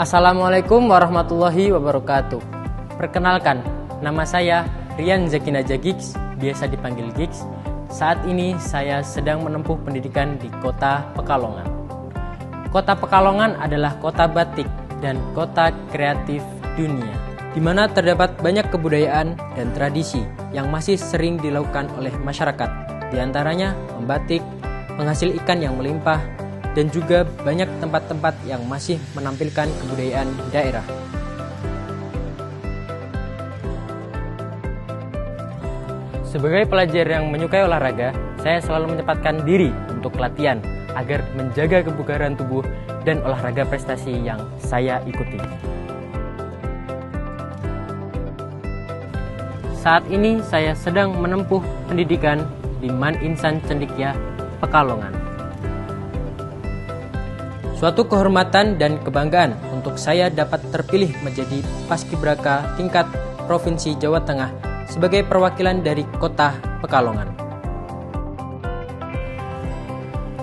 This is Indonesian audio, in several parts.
Assalamualaikum warahmatullahi wabarakatuh. Perkenalkan, nama saya Rian Zakinaja Gigs, biasa dipanggil Gigs. Saat ini saya sedang menempuh pendidikan di Kota Pekalongan. Kota Pekalongan adalah kota batik dan kota kreatif dunia, di mana terdapat banyak kebudayaan dan tradisi yang masih sering dilakukan oleh masyarakat, di antaranya membatik, penghasil ikan yang melimpah, dan juga banyak tempat-tempat yang masih menampilkan kebudayaan daerah. Sebagai pelajar yang menyukai olahraga, saya selalu menyempatkan diri untuk latihan agar menjaga kebugaran tubuh dan olahraga prestasi yang saya ikuti. Saat ini saya sedang menempuh pendidikan di Man Insan Cendekia, Pekalongan. Suatu kehormatan dan kebanggaan untuk saya dapat terpilih menjadi Paskibraka tingkat Provinsi Jawa Tengah sebagai perwakilan dari Kota Pekalongan.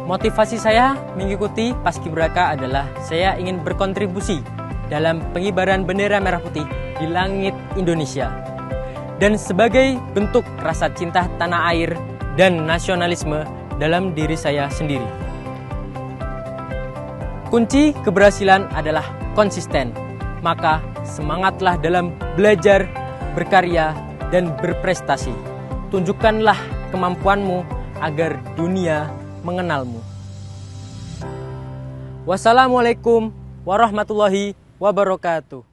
Motivasi saya mengikuti Paskibraka adalah saya ingin berkontribusi dalam pengibaran bendera merah putih di langit Indonesia, dan sebagai bentuk rasa cinta tanah air dan nasionalisme dalam diri saya sendiri. Kunci keberhasilan adalah konsisten, maka semangatlah dalam belajar, berkarya, dan berprestasi. Tunjukkanlah kemampuanmu agar dunia mengenalmu. Wassalamualaikum warahmatullahi wabarakatuh.